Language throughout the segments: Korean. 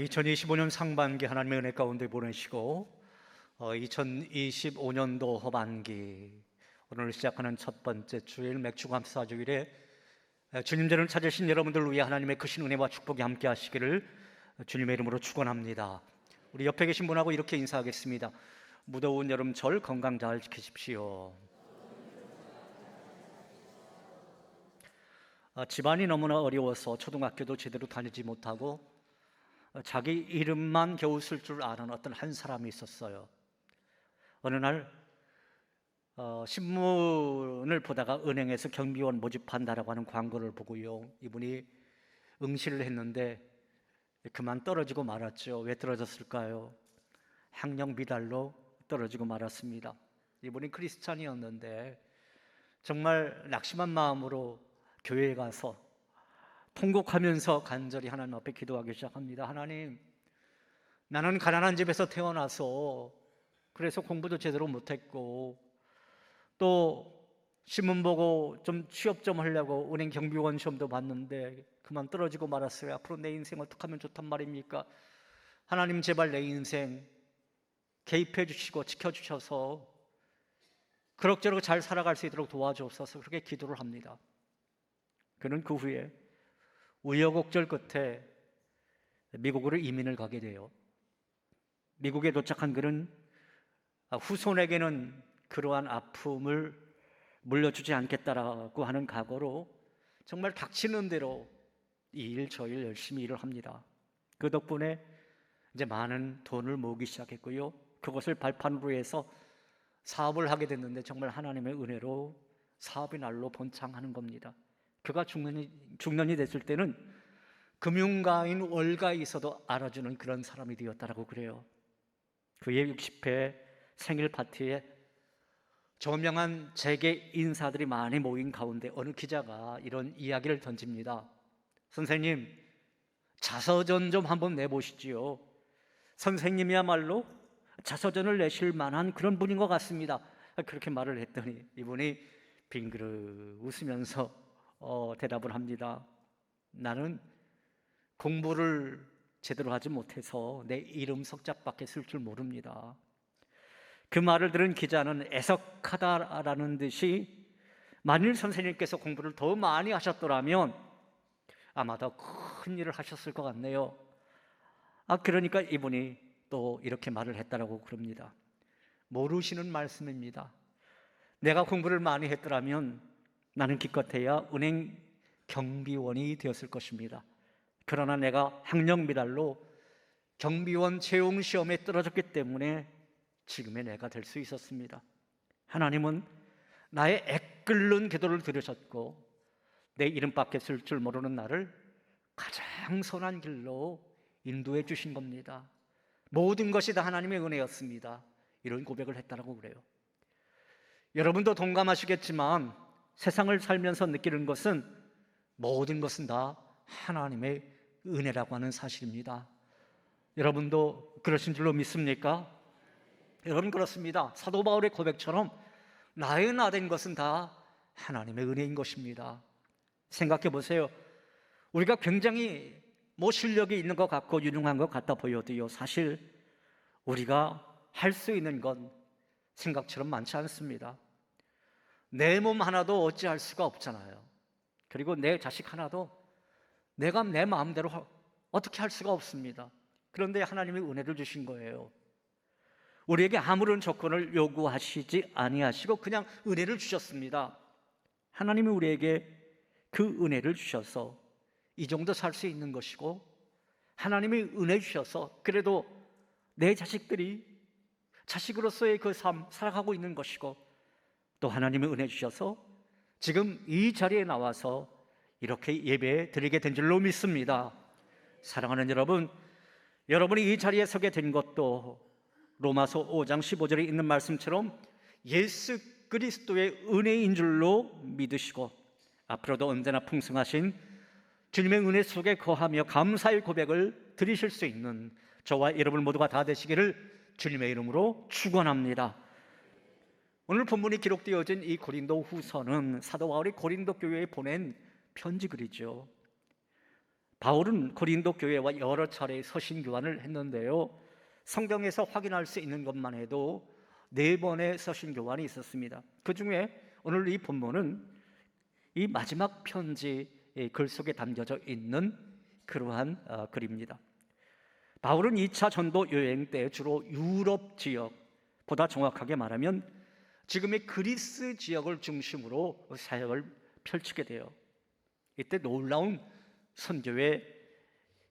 2025년 상반기 하나님의 은혜 가운데 보내시고 2025년도 하반기 오늘 시작하는 첫 번째 주일 맥주감사주일에 주님전을 찾으신 여러분들을 위해 하나님의 크신 은혜와 축복이 함께 하시기를 주님의 이름으로 축원합니다. 우리 옆에 계신 분하고 이렇게 인사하겠습니다. 무더운 여름철 건강 잘 지키십시오. 집안이 너무나 어려워서 초등학교도 제대로 다니지 못하고 자기 이름만 겨우 쓸 줄 아는 어떤 한 사람이 있었어요. 어느 날 신문을 보다가 은행에서 경비원 모집한다라고 하는 광고를 보고요, 이분이 응시를 했는데 그만 떨어지고 말았죠. 왜 떨어졌을까요? 학력 미달로 떨어지고 말았습니다. 이분이 크리스찬이었는데 정말 낙심한 마음으로 교회에 가서 통곡하면서 간절히 하나님 앞에 기도하기 시작합니다. 하나님, 나는 가난한 집에서 태어나서 그래서 공부도 제대로 못했고 또 신문 보고 좀 취업 좀 하려고 은행 경비원 시험도 봤는데 그만 떨어지고 말았어요. 앞으로 내 인생 어떻게 하면 좋단 말입니까? 하나님, 제발 내 인생 개입해 주시고 지켜주셔서 그럭저럭 잘 살아갈 수 있도록 도와주옵소서. 그렇게 기도를 합니다. 그는 그 후에 우여곡절 끝에 미국으로 이민을 가게 돼요. 미국에 도착한 그는 후손에게는 그러한 아픔을 물려주지 않겠다라고 하는 각오로 정말 닥치는 대로 이 일 저 일 열심히 일을 합니다. 그 덕분에 이제 많은 돈을 모으기 시작했고요, 그것을 발판으로 해서 사업을 하게 됐는데 정말 하나님의 은혜로 사업이 날로 번창하는 겁니다. 그가 중년이 됐을 때는 금융가인 월가에 있어도 알아주는 그런 사람이 되었다라고 그래요. 그의 60회 생일 파티에 저명한 재계 인사들이 많이 모인 가운데 어느 기자가 이런 이야기를 던집니다. 선생님, 자서전 좀 한번 내보시지요. 선생님이야말로 자서전을 내실 만한 그런 분인 것 같습니다. 그렇게 말을 했더니 이분이 빙그르 웃으면서 대답을 합니다. 나는 공부를 제대로 하지 못해서 내 이름 석자밖에 쓸 줄 모릅니다. 그 말을 들은 기자는 애석하다라는 듯이 만일 선생님께서 공부를 더 많이 하셨더라면 아마 더 큰 일을 하셨을 것 같네요. 그러니까 이분이 또 이렇게 말을 했다라고 그럽니다. 모르시는 말씀입니다. 내가 공부를 많이 했더라면 나는 기껏해야 은행 경비원이 되었을 것입니다. 그러나 내가 학력 미달로 경비원 채용 시험에 떨어졌기 때문에 지금의 내가 될 수 있었습니다. 하나님은 나의 애끓는 기도를 들으셨고 내 이름밖에 쓸 줄 모르는 나를 가장 선한 길로 인도해 주신 겁니다. 모든 것이 다 하나님의 은혜였습니다. 이런 고백을 했다라고 그래요. 여러분도 동감하시겠지만 세상을 살면서 느끼는 것은 모든 것은 다 하나님의 은혜라고 하는 사실입니다. 여러분도 그러신 줄로 믿습니까? 여러분, 그렇습니다. 사도 바울의 고백처럼 나의 나 된 것은 다 하나님의 은혜인 것입니다. 생각해 보세요. 우리가 굉장히 실력이 있는 것 같고 유능한 것 같아 보여도요, 사실 우리가 할 수 있는 건 생각처럼 많지 않습니다. 내 몸 하나도 어찌할 수가 없잖아요. 그리고 내 자식 하나도 내가 내 마음대로 어떻게 할 수가 없습니다. 그런데 하나님이 은혜를 주신 거예요. 우리에게 아무런 조건을 요구하시지 아니하시고 그냥 은혜를 주셨습니다. 하나님이 우리에게 그 은혜를 주셔서 이 정도 살 수 있는 것이고, 하나님이 은혜 주셔서 그래도 내 자식들이 자식으로서의 그 삶 살아가고 있는 것이고, 또 하나님이 은혜 주셔서 지금 이 자리에 나와서 이렇게 예배 드리게 된 줄로 믿습니다. 사랑하는 여러분, 여러분이 이 자리에 서게 된 것도 로마서 5장 15절에 있는 말씀처럼 예수 그리스도의 은혜인 줄로 믿으시고 앞으로도 언제나 풍성하신 주님의 은혜 속에 거하며 감사의 고백을 드리실 수 있는 저와 여러분 모두가 다 되시기를 주님의 이름으로 축원합니다. 오늘 본문이 기록되어진 이 고린도 후서는 사도 바울이 고린도 교회에 보낸 편지글이죠. 바울은 고린도 교회와 여러 차례 서신 교환을 했는데요, 성경에서 확인할 수 있는 것만 해도 4번의 서신 교환이 있었습니다. 그 중에 오늘 이 본문은 이 마지막 편지의 글 속에 담겨져 있는 그러한 글입니다. 바울은 2차 전도 여행 때 주로 유럽 지역, 보다 정확하게 말하면 지금의 그리스 지역을 중심으로 사역을 펼치게 돼요. 이때 놀라운 선교의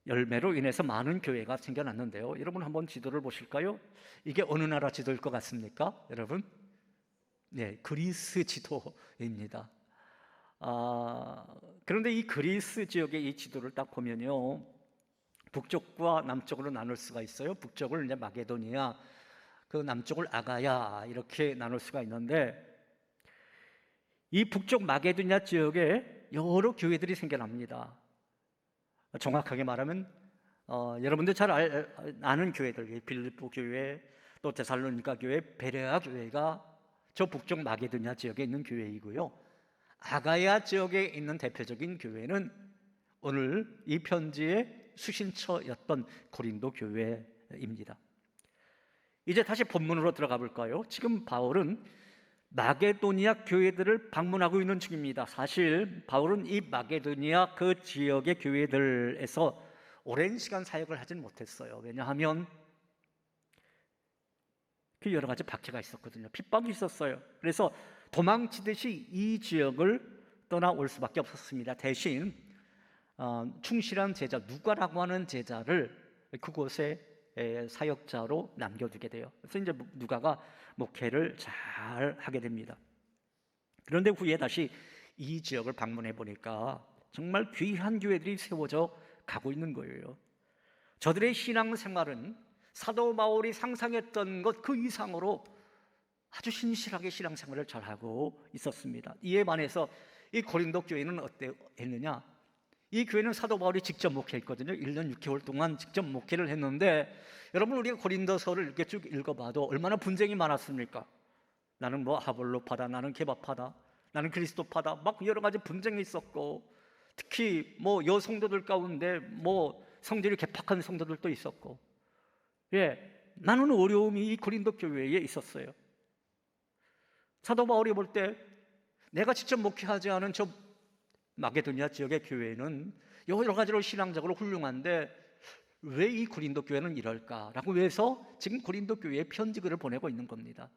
열매로 인해서 많은 교회가 생겨났는데요, 여러분 한번 지도를 보실까요? 이게 어느 나라 지도일 것 같습니까, 여러분? 네, 그리스 지도입니다. 그런데 이 그리스 지역의 이 지도를 딱 보면요, 북쪽과 남쪽으로 나눌 수가 있어요. 북쪽을 이제 마게도니아, 그 남쪽을 아가야, 이렇게 나눌 수가 있는데, 이 북쪽 마게도니아 지역에 여러 교회들이 생겨납니다. 정확하게 말하면 여러분들 잘 아는 교회들, 빌립보 교회, 또 데살로니가 교회, 베레아 교회가 저 북쪽 마게도니아 지역에 있는 교회이고요, 아가야 지역에 있는 대표적인 교회는 오늘 이 편지의 수신처였던 고린도 교회입니다. 이제 다시 본문으로 들어가 볼까요? 지금 바울은 마게도니아 교회들을 방문하고 있는 중입니다. 사실 바울은 이 마게도니아 그 지역의 교회들에서 오랜 시간 사역을 하진 못했어요. 왜냐하면 그 여러 가지 박해가 있었거든요. 핍박이 있었어요. 그래서 도망치듯이 이 지역을 떠나올 수밖에 없었습니다. 대신 충실한 제자, 누가라고 하는 제자를 그곳에 사역자로 남겨두게 돼요. 그래서 이제 누가가 목회를 잘 하게 됩니다. 그런데 후에 다시 이 지역을 방문해 보니까 정말 귀한 교회들이 세워져 가고 있는 거예요. 저들의 신앙생활은 사도 바울이 상상했던 것 그 이상으로 아주 신실하게 신앙생활을 잘하고 있었습니다. 이에 반해서 이 고린도 교회는 어땠느냐? 이 교회는 사도 바울이 직접 목회했거든요. 1년 6개월 동안 직접 목회를 했는데, 여러분 우리가 고린도서를 이렇게 쭉 읽어봐도 얼마나 분쟁이 많았습니까? 나는 뭐 아볼로파다, 나는 게바파다, 나는 그리스도파다, 막 여러 가지 분쟁이 있었고, 특히 뭐 여성도들 가운데 뭐 성질이 개팍한 성도들도 있었고, 많은 어려움이 이 고린도 교회에 있었어요. 사도 바울이 볼 때 내가 직접 목회하지 않은 저 마게도니아 지역의 교회는 여러 가지로 신앙적으로 훌륭한데 왜 이 고린도 교회는 이럴까라고 해서 지금 고린도 교회에 편지글을 보내고 있는 겁니다.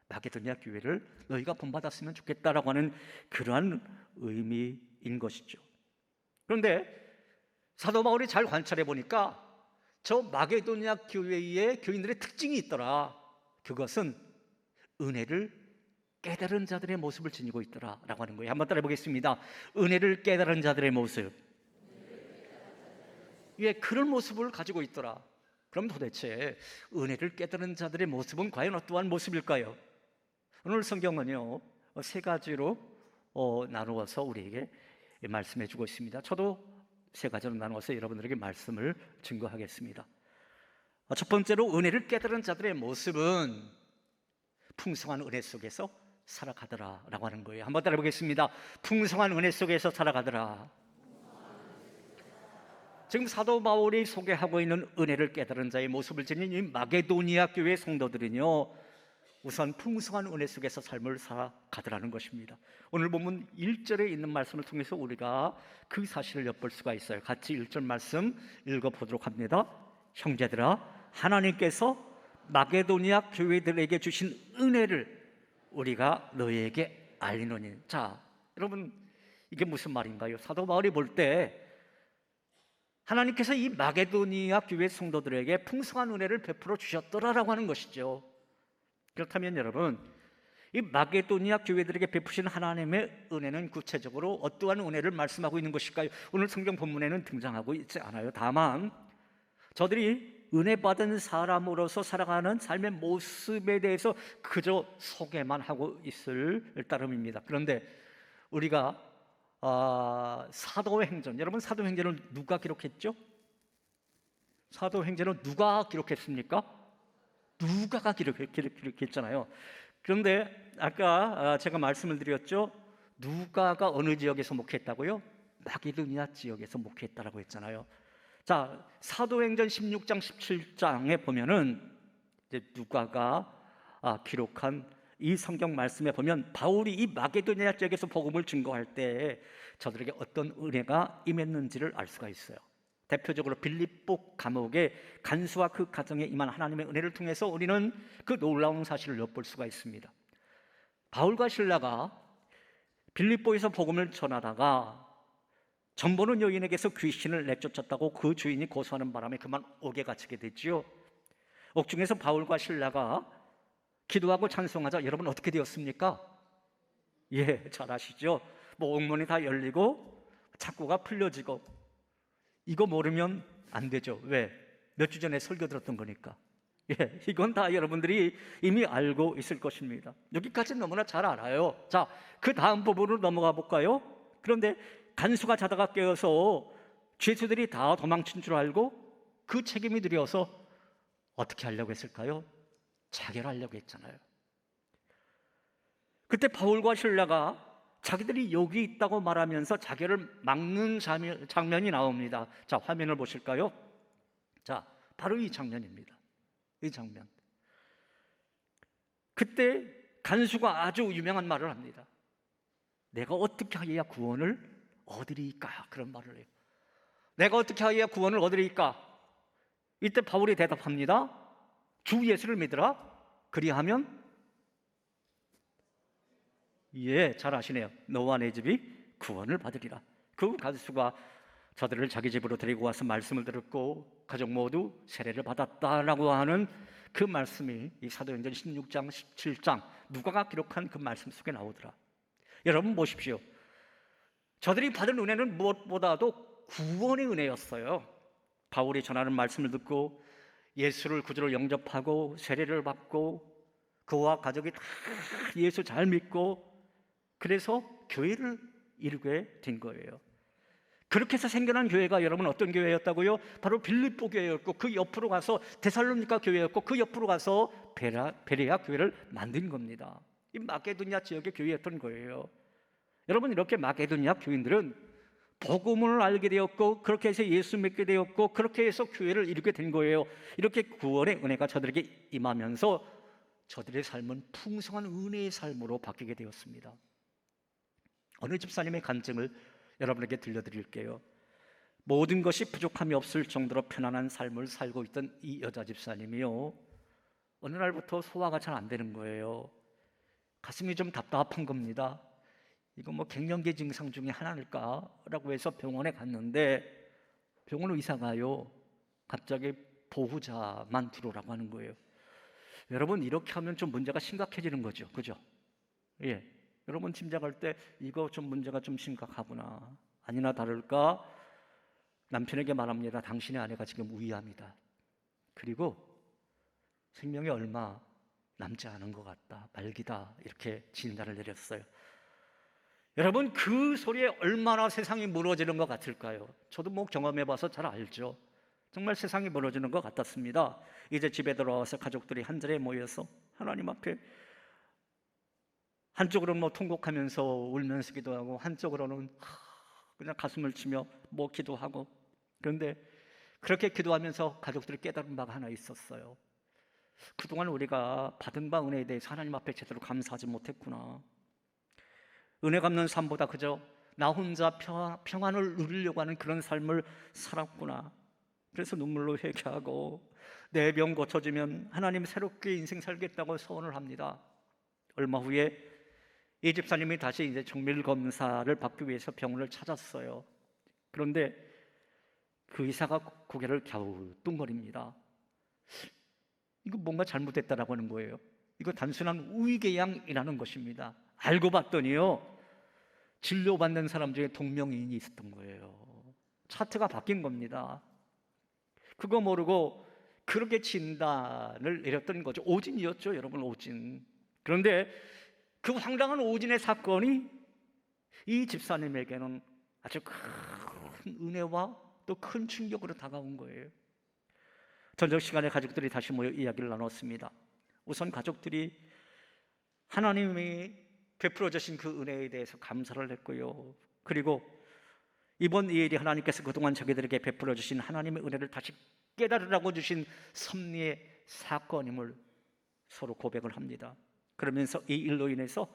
마게도니아 교회를 너희가 본받았으면 좋겠다라고 하는 그러한 의미인 것이죠. 그런데 사도 바울이 잘 관찰해 보니까 저 마게도니아 교회의 교인들의 특징이 있더라. 그것은 은혜를 깨달은 자들의 모습을 지니고 있더라라고 하는 거예요. 한번 따라해 보겠습니다. 은혜를 깨달은 자들의 모습. 그런 모습을 가지고 있더라. 그럼 도대체 은혜를 깨달은 자들의 모습은 과연 어떠한 모습일까요? 오늘 성경은요 3가지로 나누어서 우리에게 말씀해 주고 있습니다. 저도 3가지로 나누어서 여러분들에게 말씀을 증거하겠습니다. 첫 번째로 은혜를 깨달은 자들의 모습은 풍성한 은혜 속에서 살아가더라 라고 하는 거예요. 한번 따라해 보겠습니다. 풍성한 은혜 속에서 살아가더라. 지금 사도 바울이 소개하고 있는 은혜를 깨달은 자의 모습을 지닌 이 마게도니아 교회 성도들은요 우선 풍성한 은혜 속에서 삶을 살아가더라는 것입니다. 오늘 본문 1절에 있는 말씀을 통해서 우리가 그 사실을 엿볼 수가 있어요. 같이 1절 말씀 읽어보도록 합니다. 형제들아, 하나님께서 마게도니아 교회들에게 주신 은혜를 우리가 너희에게 알리노니. 자, 여러분 이게 무슨 말인가요? 사도 바울이 볼 때 하나님께서 이 마게도니아 교회 성도들에게 풍성한 은혜를 베풀어 주셨더라라고 하는 것이죠. 그렇다면 여러분, 이 마게도니아 교회들에게 베푸신 하나님의 은혜는 구체적으로 어떠한 은혜를 말씀하고 있는 것일까요? 오늘 성경 본문에는 등장하고 있지 않아요. 다만 저들이 은혜 받은 사람으로서 살아가는 삶의 모습에 대해서 그저 소개만 하고 있을 따름입니다. 그런데 우리가 사도행전, 여러분 사도행전을 누가 기록했죠? 사도행전은 누가 기록했습니까? 누가가 기록했잖아요. 그런데 아까 제가 말씀을 드렸죠. 누가가 어느 지역에서 목회했다고요? 마게도니아 지역에서 목회했다라고 했잖아요. 자, 사도행전 16장 17장에 보면은 이제 누가가 기록한 이 성경 말씀에 보면 바울이 이 마게도니아 지역에서 복음을 증거할 때 저들에게 어떤 은혜가 임했는지를 알 수가 있어요. 대표적으로 빌립보 감옥의 간수와 그 가정에 임한 하나님의 은혜를 통해서 우리는 그 놀라운 사실을 엿볼 수가 있습니다. 바울과 실라가 빌립보에서 복음을 전하다가 전보는 여인에게서 귀신을 내쫓았다고 그 주인이 고소하는 바람에 그만 옥에 갇히게 됐지요. 옥중에서 바울과 실라가 기도하고 찬송하자 여러분 어떻게 되었습니까? 예, 잘 아시죠? 옥문이 다 열리고 창고가 풀려지고. 이거 모르면 안 되죠. 왜? 몇 주 전에 설교 들었던 거니까. 예, 이건 다 여러분들이 이미 알고 있을 것입니다. 여기까지는 너무나 잘 알아요. 자, 그 다음 부분으로 넘어가 볼까요? 그런데 간수가 자다가 깨어서 죄수들이 다 도망친 줄 알고 그 책임이 들여서 어떻게 하려고 했을까요? 자결하려고 했잖아요. 그때 바울과 실라가 자기들이 여기 있다고 말하면서 자결을 막는 장면이 나옵니다. 자, 화면을 보실까요? 자, 바로 이 장면입니다. 이 장면. 그때 간수가 아주 유명한 말을 합니다. 내가 어떻게 하여야 구원을 얻으리까? 그런 말을 해요. 내가 어떻게 하여야 구원을 얻으리까? 이때 바울이 대답합니다. 주 예수를 믿으라. 그리하면 예, 잘 아시네요. 너와 내 집이 구원을 받으리라. 그 간수가 저들을 자기 집으로 데리고 와서 말씀을 들었고 가족 모두 세례를 받았다라고 하는 그 말씀이 이 사도행전 16장 17장 누가가 기록한 그 말씀 속에 나오더라. 여러분 보십시오. 저들이 받은 은혜는 무엇보다도 구원의 은혜였어요. 바울이 전하는 말씀을 듣고 예수를 구주로 영접하고 세례를 받고 그와 가족이 다 예수 잘 믿고 그래서 교회를 이루게 된 거예요. 그렇게 해서 생겨난 교회가 여러분 어떤 교회였다고요? 바로 빌립보 교회였고 그 옆으로 가서 데살로니가 교회였고 그 옆으로 가서 베레아 교회를 만든 겁니다. 이 마게도니아 지역의 교회였던 거예요. 여러분 이렇게 마게도니아 교인들은 복음을 알게 되었고 그렇게 해서 예수 믿게 되었고 그렇게 해서 교회를 이루게 된 거예요. 이렇게 구원의 은혜가 저들에게 임하면서 저들의 삶은 풍성한 은혜의 삶으로 바뀌게 되었습니다. 어느 집사님의 간증을 여러분에게 들려드릴게요. 모든 것이 부족함이 없을 정도로 편안한 삶을 살고 있던 이 여자 집사님이요, 어느 날부터 소화가 잘 안 되는 거예요. 가슴이 좀 답답한 겁니다. 이거 갱년기 증상 중에 하나일까라고 해서 병원에 갔는데 병원 의사가요 갑자기 보호자만 들어오라고 하는 거예요. 여러분 이렇게 하면 좀 문제가 심각해지는 거죠, 그죠? 예, 여러분 짐작할 때 이거 좀 문제가 좀 심각하구나. 아니나 다를까 남편에게 말합니다. 당신의 아내가 지금 우위합니다. 그리고 생명이 얼마 남지 않은 것 같다, 말기다, 이렇게 진단을 내렸어요. 여러분 그 소리에 얼마나 세상이 무너지는 것 같을까요? 저도 경험해봐서 잘 알죠. 정말 세상이 무너지는 것 같았습니다. 이제 집에 들어와서 가족들이 한 자리에 모여서 하나님 앞에 한쪽으로는 통곡하면서 울면서 기도하고 한쪽으로는 그냥 가슴을 치며 기도하고. 그런데 그렇게 기도하면서 가족들이 깨달은 바가 하나 있었어요. 그동안 우리가 받은 바 은혜에 대해서 하나님 앞에 제대로 감사하지 못했구나. 은혜 갚는 삶보다 그저 나 혼자 평안을 누리려고 하는 그런 삶을 살았구나. 그래서 눈물로 회개하고 내 병 고쳐지면 하나님 새롭게 인생 살겠다고 소원을 합니다. 얼마 후에 이 집사님이 다시 이제 정밀 검사를 받기 위해서 병원을 찾았어요. 그런데 그 의사가 고개를 갸우뚱거립니다. 이거 뭔가 잘못됐다라고 하는 거예요. 이거 단순한 우위궤양이라는 것입니다. 알고 봤더니요, 진료받는 사람 중에 동명이인이 있었던 거예요. 차트가 바뀐 겁니다. 그거 모르고 그렇게 진단을 내렸던 거죠. 오진이었죠, 여러분, 오진. 그런데 그 황당한 오진의 사건이 이 집사님에게는 아주 큰 은혜와 또 큰 충격으로 다가온 거예요. 저녁 시간에 가족들이 다시 모여 이야기를 나눴습니다. 우선 가족들이 하나님이 베풀어 주신 그 은혜에 대해서 감사를 했고요. 그리고 이번 이 일이 하나님께서 그동안 자기들에게 베풀어 주신 하나님의 은혜를 다시 깨달으라고 주신 섭리의 사건임을 서로 고백을 합니다. 그러면서 이 일로 인해서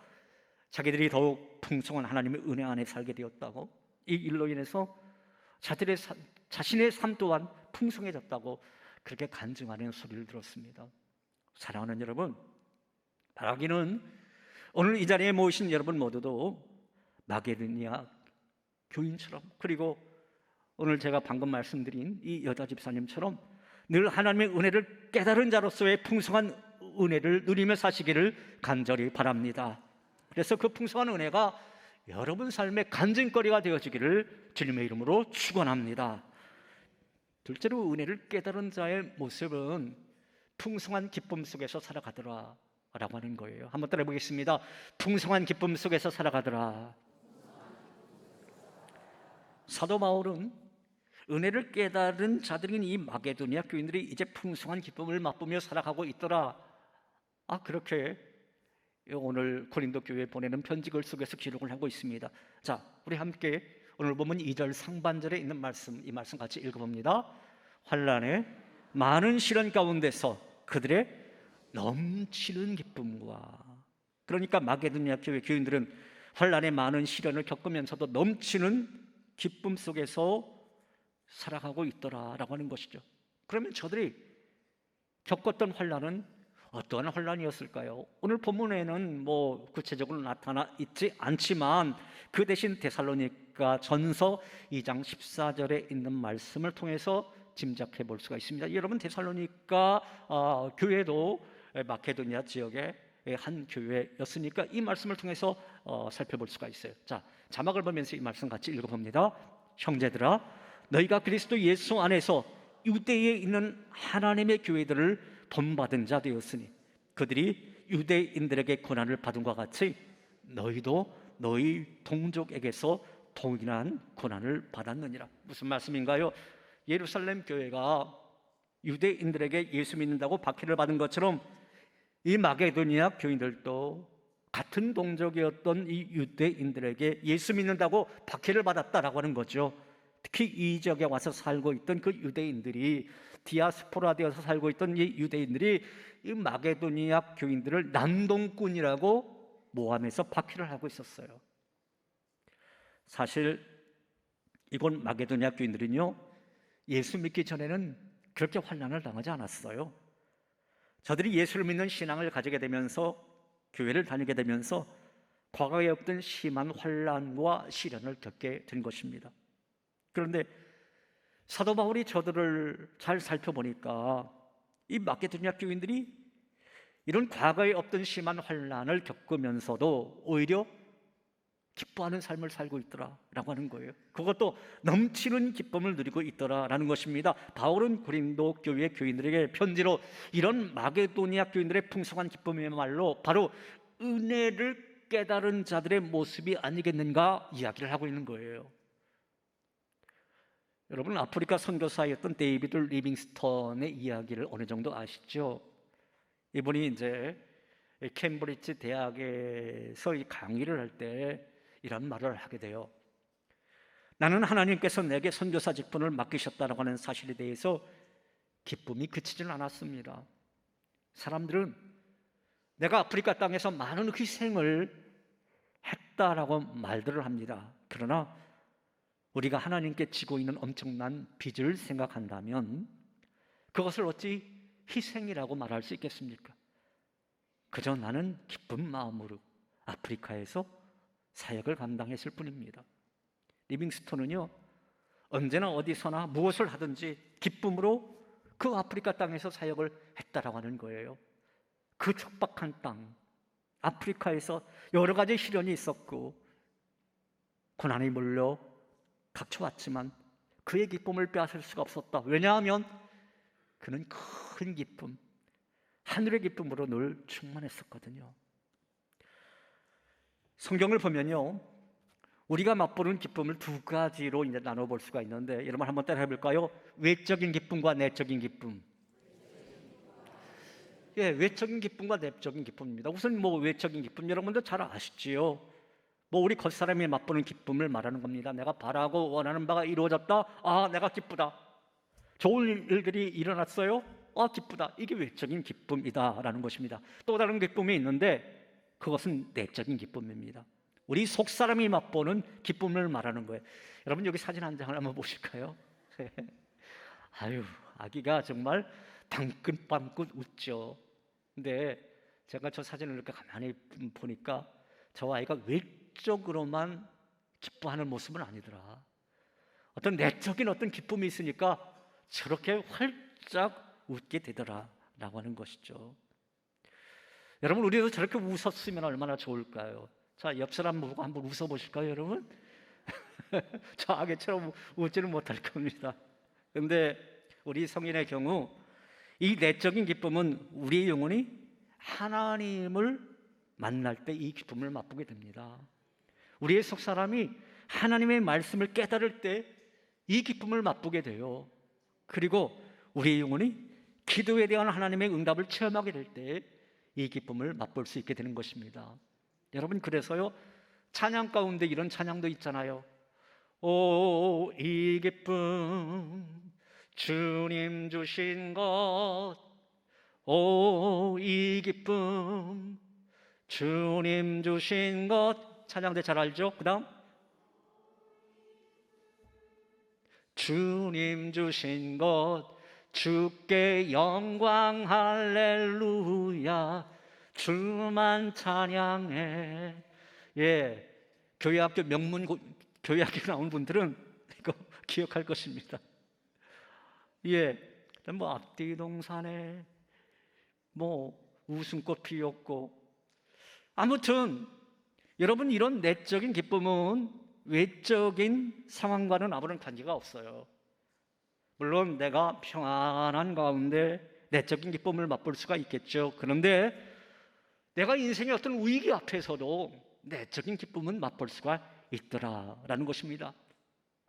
자기들이 더욱 풍성한 하나님의 은혜 안에 살게 되었다고, 이 일로 인해서 자신의 삶 또한 풍성해졌다고 그렇게 간증하는 소리를 들었습니다. 사랑하는 여러분, 바라기는 오늘 이 자리에 모이신 여러분 모두도 마게도니아 교인처럼, 그리고 오늘 제가 방금 말씀드린 이 여자 집사님처럼 늘 하나님의 은혜를 깨달은 자로서의 풍성한 은혜를 누리며 사시기를 간절히 바랍니다. 그래서 그 풍성한 은혜가 여러분 삶의 간증거리가 되어지기를 주님의 이름으로 축원합니다. 둘째로, 은혜를 깨달은 자의 모습은 풍성한 기쁨 속에서 살아가더라 라고 하는 거예요. 한번 따라해 보겠습니다. 풍성한 기쁨 속에서 살아가더라. 사도 바울은 은혜를 깨달은 자들인 이 마게도니아 교인들이 이제 풍성한 기쁨을 맛보며 살아가고 있더라, 그렇게 오늘 고린도 교회에 보내는 편지글 속에서 기록을 하고 있습니다. 자, 우리 함께 오늘 보면 2절 상반절에 있는 말씀, 이 말씀 같이 읽어봅니다. 환난의 많은 시련 가운데서 그들의 넘치는 기쁨과, 그러니까 마게도니아 교회 교인들은 환난의 많은 시련을 겪으면서도 넘치는 기쁨 속에서 살아가고 있더라라고 하는 것이죠. 그러면 저들이 겪었던 환난은 어떠한 환난이었을까요? 오늘 본문에는 구체적으로 나타나 있지 않지만 그 대신 데살로니가 전서 2장 14절에 있는 말씀을 통해서 짐작해 볼 수가 있습니다. 여러분, 데살로니가 교회도 마케도니아 지역의 한 교회였으니까 이 말씀을 통해서 살펴볼 수가 있어요. 자, 자막을 보면서 이 말씀 같이 읽어봅니다. 형제들아, 너희가 그리스도 예수 안에서 유대에 있는 하나님의 교회들을 본받은 자 되었으니 그들이 유대인들에게 고난을 받은 것 같이 너희도 너희 동족에게서 동일한 고난을 받았느니라. 무슨 말씀인가요? 예루살렘 교회가 유대인들에게 예수 믿는다고 박해를 받은 것처럼 이 마게도니아 교인들도 같은 동족이었던 이 유대인들에게 예수 믿는다고 박해를 받았다라고 하는 거죠. 특히 이 지역에 와서 살고 있던 그 유대인들이, 디아스포라 되어서 살고 있던 이 유대인들이 이 마게도니아 교인들을 난동꾼이라고 모함해서 박해를 하고 있었어요. 사실 이곳 마게도니아 교인들은요, 예수 믿기 전에는 그렇게 환난을 당하지 않았어요. 저들이 예수를 믿는 신앙을 가지게 되면서, 교회를 다니게 되면서 과거에 없던 심한 환난과 시련을 겪게 된 것입니다. 그런데 사도 바울이 저들을 잘 살펴보니까 이 마게도니아 교인들이 이런 과거에 없던 심한 환난을 겪으면서도 오히려 기뻐하는 삶을 살고 있더라라고 하는 거예요. 그것도 넘치는 기쁨을 누리고 있더라라는 것입니다. 바울은 고린도 교회 교인들에게 편지로 이런 마게도니아 교인들의 풍성한 기쁨이야말로 바로 은혜를 깨달은 자들의 모습이 아니겠는가 이야기를 하고 있는 거예요. 여러분, 아프리카 선교사였던 데이비드 리빙스턴의 이야기를 어느 정도 아시죠? 이분이 이제 캠브리지 대학에서 이 강의를 할 때 이런 말을 하게 돼요. 나는 하나님께서 내게 선교사 직분을 맡기셨다라고 하는 사실에 대해서 기쁨이 그치질 않았습니다. 사람들은 내가 아프리카 땅에서 많은 희생을 했다라고 말들을 합니다. 그러나 우리가 하나님께 지고 있는 엄청난 빚을 생각한다면 그것을 어찌 희생이라고 말할 수 있겠습니까? 그저 나는 기쁜 마음으로 아프리카에서 사역을 감당했을 뿐입니다. 리빙스톤은요, 언제나 어디서나 무엇을 하든지 기쁨으로 그 아프리카 땅에서 사역을 했다라고 하는 거예요. 그 척박한 땅 아프리카에서 여러 가지 시련이 있었고 고난이 몰려 닥쳐왔지만 그의 기쁨을 빼앗을 수가 없었다. 왜냐하면 그는 큰 기쁨, 하늘의 기쁨으로 늘 충만했었거든요. 성경을 보면요, 우리가 맛보는 기쁨을 두 가지로 이제 나눠볼 수가 있는데, 여러분 한번 따라 해볼까요? 외적인 기쁨과 내적인 기쁨. 외적인 기쁨과 내적인 기쁨입니다. 우선 외적인 기쁨 여러분들 잘 아시지요? 뭐 우리 겉사람이 맛보는 기쁨을 말하는 겁니다. 내가 바라고 원하는 바가 이루어졌다. 아, 내가 기쁘다. 좋은 일들이 일어났어요. 아, 기쁘다. 이게 외적인 기쁨이다라는 것입니다. 또 다른 기쁨이 있는데 그것은 내적인 기쁨입니다. 우리 속사람이 맛보는 기쁨을 말하는 거예요. 여러분 여기 사진 한 장을 한번 보실까요? 아유, 아기가 정말 방긋방긋 웃죠. 근데 제가 저 사진을 이렇게 가만히 보니까 저 아이가 외적으로만 기뻐하는 모습은 아니더라. 어떤 내적인 어떤 기쁨이 있으니까 저렇게 활짝 웃게 되더라라고 하는 것이죠. 여러분 우리도 저렇게 웃었으면 얼마나 좋을까요? 자, 옆 사람 보고 한번 웃어보실까요, 여러분? 저 아기처럼 웃지는 못할 겁니다. 그런데 우리 성인의 경우 이 내적인 기쁨은 우리의 영혼이 하나님을 만날 때 이 기쁨을 맛보게 됩니다. 우리의 속사람이 하나님의 말씀을 깨달을 때 이 기쁨을 맛보게 돼요. 그리고 우리의 영혼이 기도에 대한 하나님의 응답을 체험하게 될 때 이 기쁨을 맛볼 수 있게 되는 것입니다. 여러분 그래서요 찬양 가운데 이런 찬양도 있잖아요. 오, 이 기쁨 주님 주신 것, 오, 이 기쁨 주님 주신 것. 찬양대 잘 알죠? 그 다음 주님 주신 것, 주께 영광 할렐루야, 주만 찬양해. 예, 교회학교 명문 교회학교 나온 분들은 이거 기억할 것입니다. 예, 뭐 앞뒤 동산에 뭐 웃음꽃 피었고, 아무튼 여러분 이런 내적인 기쁨은 외적인 상황과는 아무런 관계가 없어요. 물론 내가 평안한 가운데 내적인 기쁨을 맛볼 수가 있겠죠. 그런데 내가 인생의 어떤 위기 앞에서도 내적인 기쁨은 맛볼 수가 있더라라는 것입니다.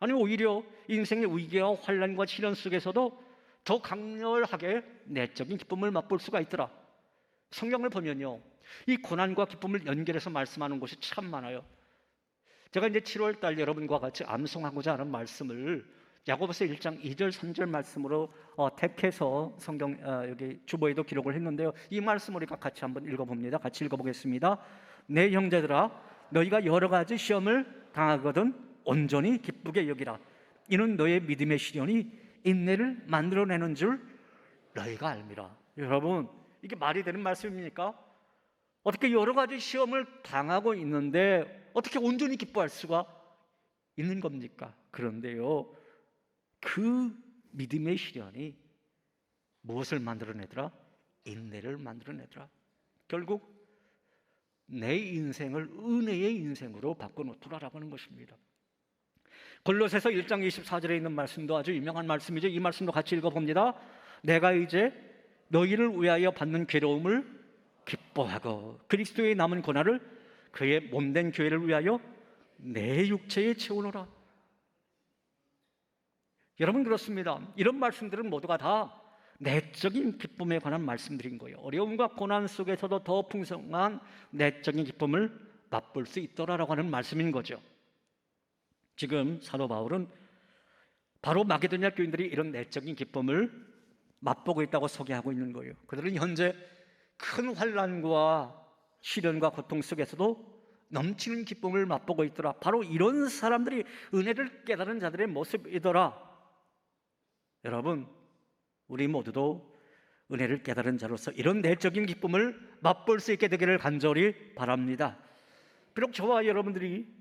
아니 오히려 인생의 위기와 환난과 시련 속에서도 더 강렬하게 내적인 기쁨을 맛볼 수가 있더라. 성경을 보면요, 이 고난과 기쁨을 연결해서 말씀하는 것이 참 많아요. 제가 이제 7월 달 여러분과 같이 암송하고자 하는 말씀을 야고보서 1장 2절 3절 말씀으로 택해서 성경 여기 주보에도 기록을 했는데요. 이 말씀 우리가 같이 한번 읽어봅니다. 같이 읽어보겠습니다. 내 형제들아, 너희가 여러 가지 시험을 당하거든 온전히 기쁘게 여기라. 이는 너의 믿음의 시련이 인내를 만들어내는 줄 너희가 알미라. 여러분 이게 말이 되는 말씀입니까? 어떻게 여러 가지 시험을 당하고 있는데 어떻게 온전히 기뻐할 수가 있는 겁니까? 그런데요, 그 믿음의 시련이 무엇을 만들어내더라? 인내를 만들어내더라. 결국 내 인생을 은혜의 인생으로 바꿔놓더라라고 하는 것입니다. 골로새서 1장 24절에 있는 말씀도 아주 유명한 말씀이죠. 이 말씀도 같이 읽어봅니다. 내가 이제 너희를 위하여 받는 괴로움을 기뻐하고 그리스도의 남은 고난을 그의 몸된 교회를 위하여 내 육체에 채우노라. 여러분 그렇습니다. 이런 말씀들은 모두가 다 내적인 기쁨에 관한 말씀들인 거예요. 어려움과 고난 속에서도 더 풍성한 내적인 기쁨을 맛볼 수 있더라라고 하는 말씀인 거죠. 지금 사도 바울은 바로 마게도냐 교인들이 이런 내적인 기쁨을 맛보고 있다고 소개하고 있는 거예요. 그들은 현재 큰 환난과 시련과 고통 속에서도 넘치는 기쁨을 맛보고 있더라. 바로 이런 사람들이 은혜를 깨달은 자들의 모습이더라. 여러분, 우리 모두도 은혜를 깨달은 자로서 이런 내적인 기쁨을 맛볼 수 있게 되기를 간절히 바랍니다. 비록 저와 여러분들이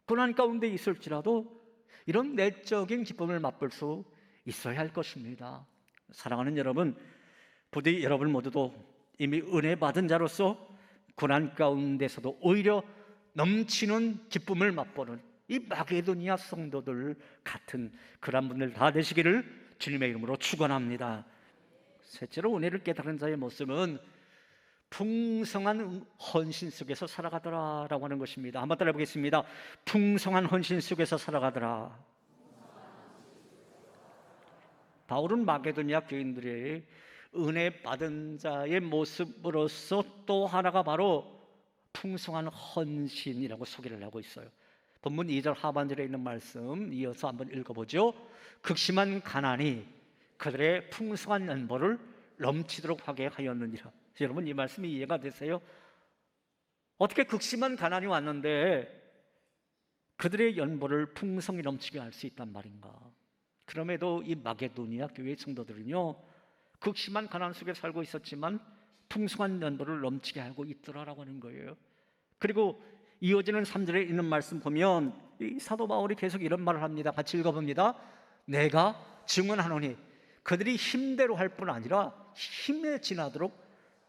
고난 가운데 있을지라도 이런 내적인 기쁨을 맛볼 수 있어야 할 것입니다. 사랑하는 여러분, 부디 여러분 모두도 이미 은혜 받은 자로서 고난 가운데서도 오히려 넘치는 기쁨을 맛보는 이 마게도니아 성도들 같은 그런 분들 다 되시기를 주님의 이름으로 축원합니다. 셋째로 은혜를 깨달은 자의 모습은 풍성한 헌신 속에서 살아가더라라고 하는 것입니다. 한번 따라해 보겠습니다. 풍성한 헌신 속에서 살아가더라. 바울은 마게도니아 교인들의 은혜 받은 자의 모습으로서 또 하나가 바로 풍성한 헌신이라고 소개를 하고 있어요. 본문 2절 하반절에 있는 말씀 이어서 한번 읽어보죠. 극심한 가난이 그들의 풍성한 연보를 넘치도록 하게 하였느니라. 여러분, 이 말씀이 이해가 되세요? 어떻게 극심한 가난이 왔는데 그들의 연보를 풍성히 넘치게 할 수 있단 말인가? 그럼에도 이 마게도니아 교회 성도들은요, 극심한 가난 속에 살고 있었지만 풍성한 연보를 넘치게 하고 있더라라고 하는 거예요. 그리고 이어지는 3절에 있는 말씀 보면 이 사도 바울이 계속 이런 말을 합니다. 같이 읽어봅니다. 내가 증언하노니 그들이 힘대로 할 뿐 아니라 힘에 지나도록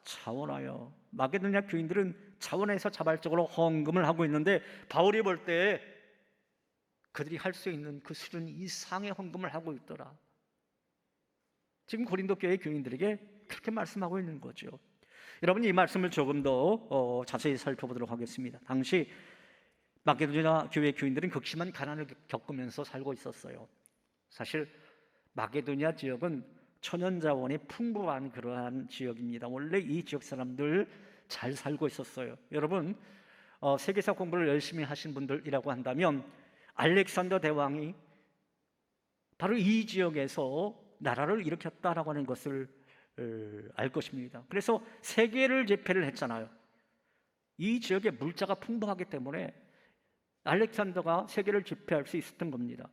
자원하여. 마게도냐 교인들은 자원해서 자발적으로 헌금을 하고 있는데 바울이 볼 때 그들이 할 수 있는 그 수준 이상의 헌금을 하고 있더라. 지금 고린도 교회 교인들에게 그렇게 말씀하고 있는 거죠. 여러분, 이 말씀을 조금 더 자세히 살펴보도록 하겠습니다. 당시 마게도냐 교회 교인들은 극심한 가난을 겪으면서 살고 있었어요. 사실 마게도냐 지역은 천연자원이 풍부한 그러한 지역입니다. 원래 이 지역 사람들 잘 살고 있었어요. 여러분, 세계사 공부를 열심히 하신 분들이라고 한다면 알렉산더 대왕이 바로 이 지역에서 나라를 일으켰다라고 하는 것을 알 것입니다. 그래서 세계를 제패를 했잖아요. 이 지역에 물자가 풍부하기 때문에 알렉산더가 세계를 제패할 수 있었던 겁니다.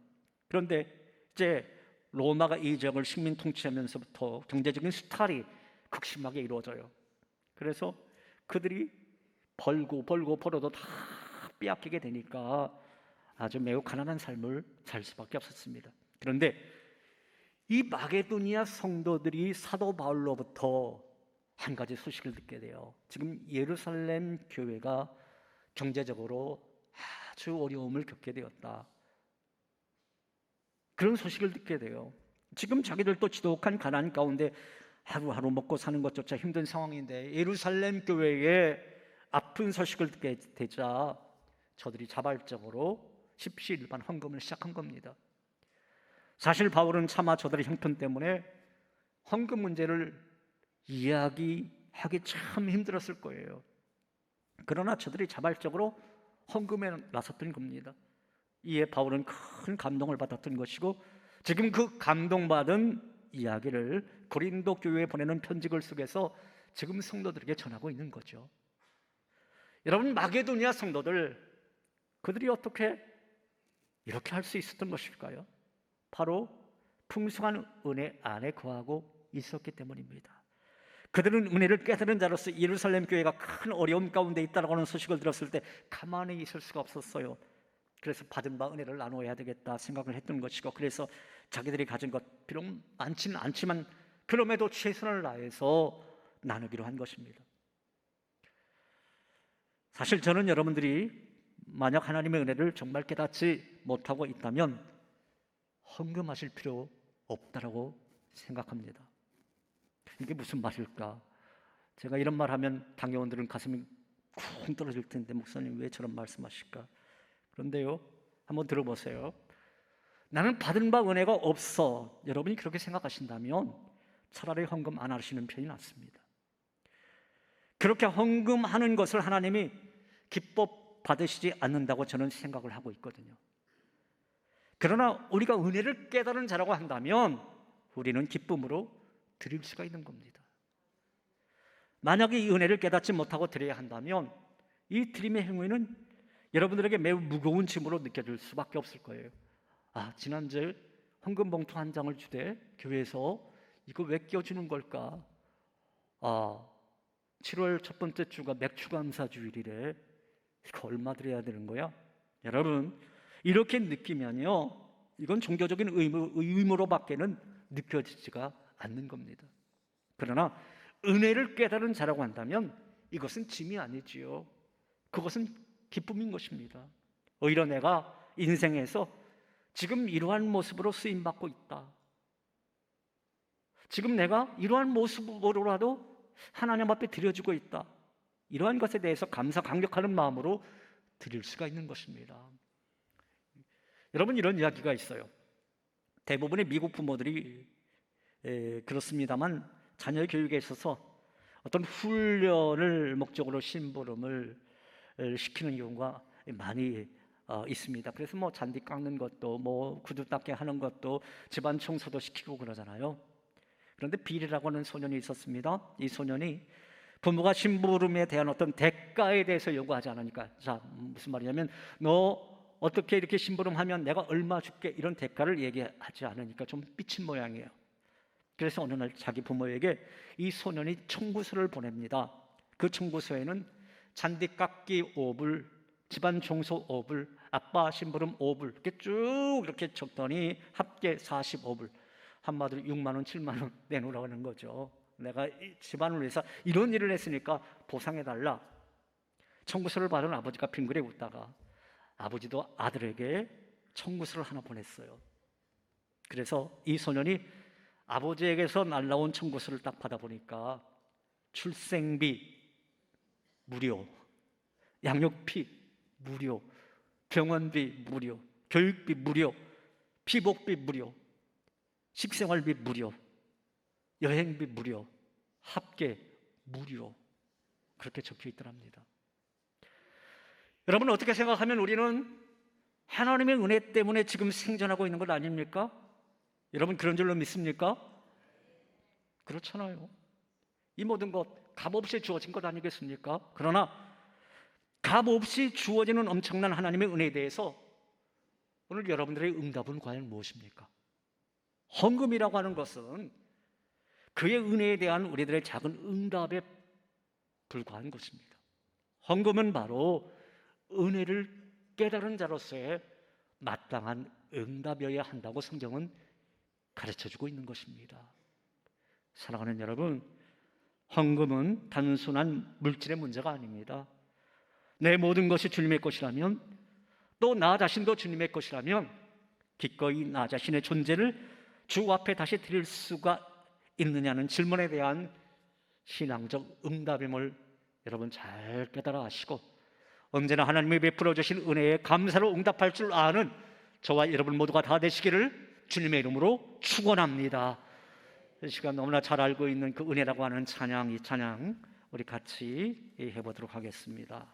그런데 이제 로마가 이 지역을 식민 통치하면서부터 경제적인 수탈이 극심하게 이루어져요. 그래서 그들이 벌어도 다 빼앗기게 되니까 아주 매우 가난한 삶을 살 수밖에 없었습니다. 그런데 이 마게도니아 성도들이 사도 바울로부터 한 가지 소식을 듣게 돼요. 지금 예루살렘 교회가 경제적으로 아주 어려움을 겪게 되었다. 그런 소식을 듣게 돼요. 지금 자기들도 지독한 가난 가운데 하루하루 먹고 사는 것조차 힘든 상황인데 예루살렘 교회에 아픈 소식을 듣게 되자 저들이 자발적으로 십시일반 헌금을 시작한 겁니다. 사실 바울은 차마 저들의 형편 때문에 헌금 문제를 이야기하기 참 힘들었을 거예요. 그러나 저들이 자발적으로 헌금에 나섰던 겁니다. 이에 바울은 큰 감동을 받았던 것이고 지금 그 감동받은 이야기를 고린도 교회에 보내는 편지글 속에서 지금 성도들에게 전하고 있는 거죠. 여러분, 마게도니아 성도들, 그들이 어떻게 이렇게 할 수 있었던 것일까요? 바로 풍성한 은혜 안에 거하고 있었기 때문입니다. 그들은 은혜를 깨달은 자로서 예루살렘 교회가 큰 어려움 가운데 있다고 하는 소식을 들었을 때 가만히 있을 수가 없었어요. 그래서 받은 바 은혜를 나눠야 되겠다 생각을 했던 것이고, 그래서 자기들이 가진 것 비록 많지는 않지만 그럼에도 최선을 다해서 나누기로 한 것입니다. 사실 저는 여러분들이 만약 하나님의 은혜를 정말 깨닫지 못하고 있다면 헌금하실 필요 없다라고 생각합니다. 이게 무슨 말일까? 제가 이런 말 하면 당회원들은 가슴이 쿵 떨어질 텐데 목사님 왜 저런 말씀하실까? 그런데요, 한번 들어보세요. 나는 받은 바 은혜가 없어. 여러분이 그렇게 생각하신다면 차라리 헌금 안 하시는 편이 낫습니다. 그렇게 헌금하는 것을 하나님이 기뻐 받으시지 않는다고 저는 생각을 하고 있거든요. 그러나 우리가 은혜를 깨달은 자라고 한다면 우리는 기쁨으로 드릴 수가 있는 겁니다. 만약에 이 은혜를 깨닫지 못하고 드려야 한다면 이 드림의 행위는 여러분들에게 매우 무거운 짐으로 느껴질 수밖에 없을 거예요. 지난주에 헌금 봉투 한 장을 주되 교회에서 이거 왜 껴주는 걸까? 7월 첫 번째 주가 맥주 감사 주일이래. 이거 얼마 드려야 되는 거야? 여러분, 이렇게 느끼면요, 이건 종교적인 의무로밖에는 느껴지지가 않는 겁니다. 그러나 은혜를 깨달은 자라고 한다면 이것은 짐이 아니지요. 그것은 기쁨인 것입니다. 오히려 내가 인생에서 지금 이러한 모습으로 쓰임받고 있다. 지금 내가 이러한 모습으로라도 하나님 앞에 드려지고 있다. 이러한 것에 대해서 감사 감격하는 마음으로 드릴 수가 있는 것입니다. 여러분, 이런 이야기가 있어요. 대부분의 미국 부모들이 그렇습니다만 자녀의 교육에 있어서 어떤 훈련을 목적으로 심부름을 시키는 경우가 많이 있습니다. 그래서 뭐 잔디 깎는 것도 뭐 구두 닦게 하는 것도 집안 청소도 시키고 그러잖아요. 그런데 빌이라고 하는 소년이 있었습니다. 이 소년이 부모가 심부름에 대한 어떤 대가에 대해서 요구하지 않으니까, 자, 무슨 말이냐면 너 어떻게 이렇게 심부름하면 내가 얼마 줄게, 이런 대가를 얘기하지 않으니까 좀 삐친 모양이에요. 그래서 어느 날 자기 부모에게 이 소년이 청구서를 보냅니다. 그 청구서에는 잔디 깎기 5불, 집안 청소 5불, 아빠 심부름 5불, 이렇게 쭉 이렇게 적더니 합계 45불, 한마디로 6만 원, 7만 원 내놓으라고 하는 거죠. 내가 이 집안을 위해서 이런 일을 했으니까 보상해달라. 청구서를 받은 아버지가 빙그레 웃다가 아버지도 아들에게 청구서를 하나 보냈어요. 그래서 이 소년이 아버지에게서 날라온 청구서를 딱 받아보니까 출생비 무료, 양육비 무료, 병원비 무료, 교육비 무료, 피복비 무료, 식생활비 무료, 여행비 무료, 합계 무료, 그렇게 적혀 있더랍니다. 여러분, 어떻게 생각하면 우리는 하나님의 은혜 때문에 지금 생존하고 있는 것 아닙니까? 여러분, 그런 줄로 믿습니까? 그렇잖아요. 이 모든 것 값없이 주어진 것 아니겠습니까? 그러나 값없이 주어지는 엄청난 하나님의 은혜에 대해서 오늘 여러분들의 응답은 과연 무엇입니까? 헌금이라고 하는 것은 그의 은혜에 대한 우리들의 작은 응답에 불과한 것입니다. 헌금은 바로 은혜를 깨달은 자로서의 마땅한 응답이어야 한다고 성경은 가르쳐주고 있는 것입니다. 사랑하는 여러분, 헌금은 단순한 물질의 문제가 아닙니다. 내 모든 것이 주님의 것이라면, 또 나 자신도 주님의 것이라면 기꺼이 나 자신의 존재를 주 앞에 다시 드릴 수가 있느냐는 질문에 대한 신앙적 응답임을 여러분 잘 깨달아 아시고, 언제나 하나님이 베풀어 주신 은혜에 감사로 응답할 줄 아는 저와 여러분 모두가 다 되시기를 주님의 이름으로 축원합니다. 이 시간 너무나 잘 알고 있는 그 은혜라고 하는 찬양, 이 찬양 우리 같이 해보도록 하겠습니다.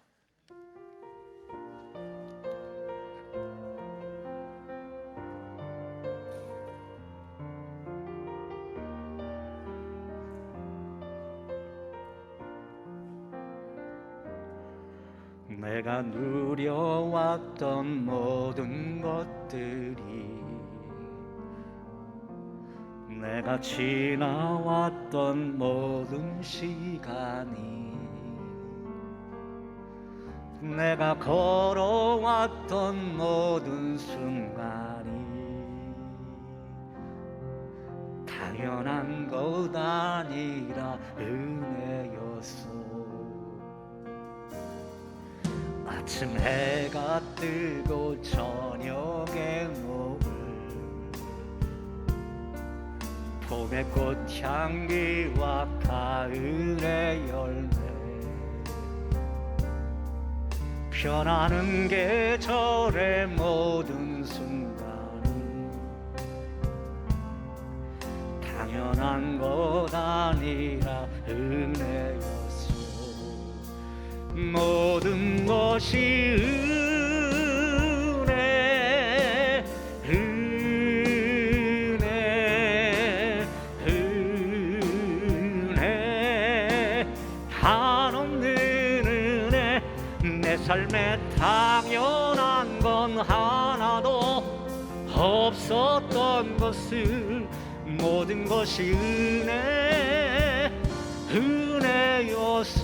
내가 누려왔던 모든 것들이, 내가 지나왔던 모든 시간이, 내가 걸어왔던 모든 순간이 당연한 것 아니라 은혜였어. 아침 해가 뜨고 저녁에 노을, 봄의 꽃향기와 가을의 열매, 변하는 계절의 모든 순간이 당연한 것 아니라 은혜였어. 모든 것이 은혜, 은혜, 은혜, 한없는 은혜. 내 삶에 당연한 건 하나도 없었던 것을, 모든 것이 은혜, 은혜였어.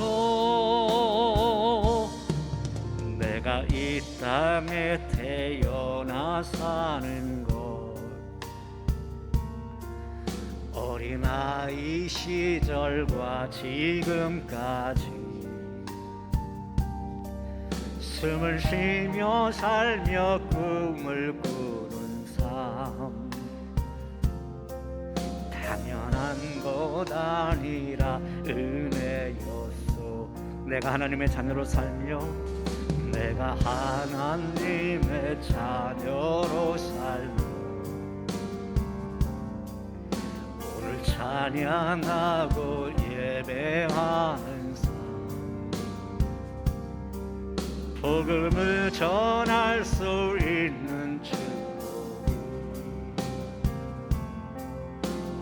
내가 이 땅에 태어나 사는 것, 어린아이 시절과 지금까지 숨을 쉬며 살며 꿈을 꾸는 삶, 당연한 것 아니라 은혜였소. 내가 하나님의 자녀로 살며, 내가 하나님의 자녀로 살며, 오늘 찬양하고 예배하는 삶, 복음을 전할 수 있는 줄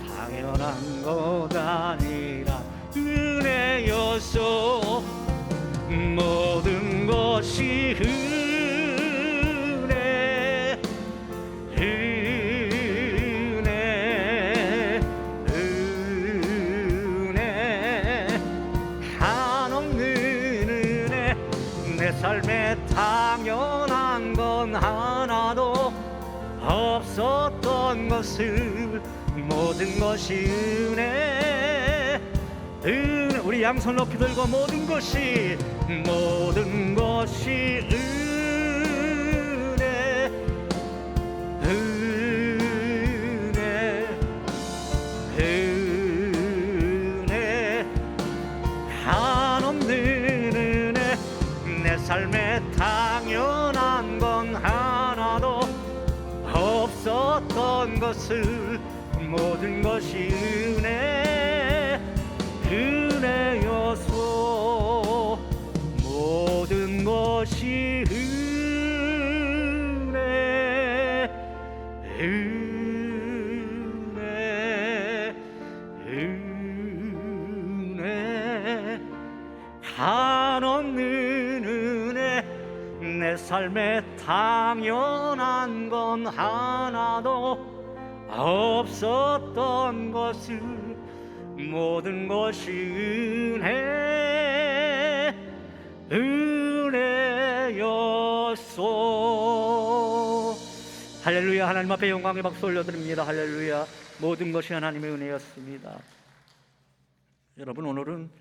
당연한 것 아니라 은혜였소. 모든 것이 은혜 은혜 은혜 한없는 은혜. 내 삶에 당연한 건 하나도 없었던 것을 모든 것이 은혜 우리 양손 높이 들고 모든 것이 은혜 은혜 은혜 한없는 은혜. 내 삶에 당연한 건 하나도 없었던 것을 모든 것이 은혜 은혜여서 모든 것이 은혜 은혜 은혜 한없는 은혜. 내 삶에 당연한 건 하나도 없었던 것을 모든 것이 은혜 은혜였소. 할렐루야. 하나님 앞에 영광의 박수 올려드립니다. 할렐루야. 모든 것이 하나님의 은혜였습니다. 여러분, 오늘은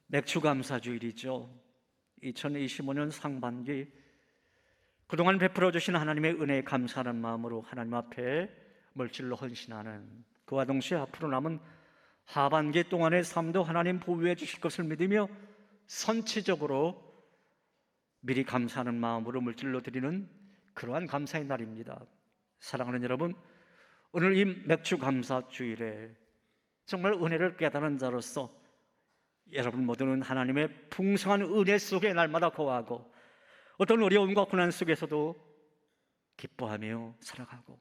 맥주감사주일이죠. 2025년 상반기 그동안 베풀어 주신 하나님의 은혜에 감사하는 마음으로 하나님 앞에 물질로 헌신하는, 그와 동시에 앞으로 남은 하반기 동안의 삶도 하나님 보유해 주실 것을 믿으며 선취적으로 미리 감사하는 마음으로 물질로 드리는 그러한 감사의 날입니다. 사랑하는 여러분, 오늘 이 맥주 감사주일에 정말 은혜를 깨달은 자로서 여러분 모두는 하나님의 풍성한 은혜 속에 날마다 거하고 어떤 어려움과 고난 속에서도 기뻐하며 살아가고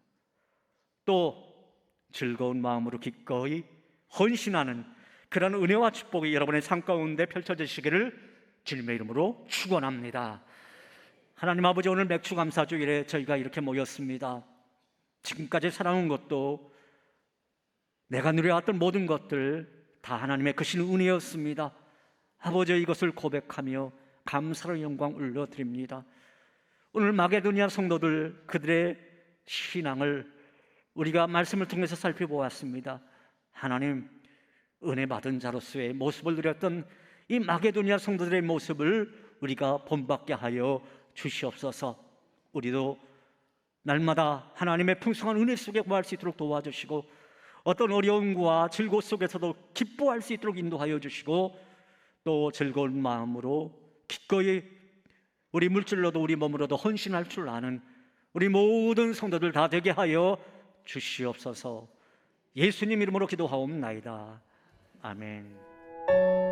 또 즐거운 마음으로 기꺼이 헌신하는 그런 은혜와 축복이 여러분의 삶 가운데 펼쳐지시기를 주님의 이름으로 축원합니다. 하나님 아버지, 오늘 맥주감사주일에 저희가 이렇게 모였습니다. 지금까지 살아온 것도 내가 누려왔던 모든 것들 다 하나님의 크신 은혜였습니다. 아버지, 이것을 고백하며 감사로 영광 올려드립니다. 오늘 마게도니아 성도들, 그들의 신앙을 우리가 말씀을 통해서 살펴보았습니다. 하나님, 은혜 받은 자로서의 모습을 누렸던 이 마게도니아 성도들의 모습을 우리가 본받게 하여 주시옵소서. 우리도 날마다 하나님의 풍성한 은혜 속에 거할 수 있도록 도와주시고 어떤 어려움과 즐거움 속에서도 기뻐할 수 있도록 인도하여 주시고 또 즐거운 마음으로 기꺼이 우리 물질로도 우리 몸으로도 헌신할 줄 아는 우리 모든 성도들 다 되게 하여 주시옵소서. 예수님 이름으로 기도하옵나이다. 아멘.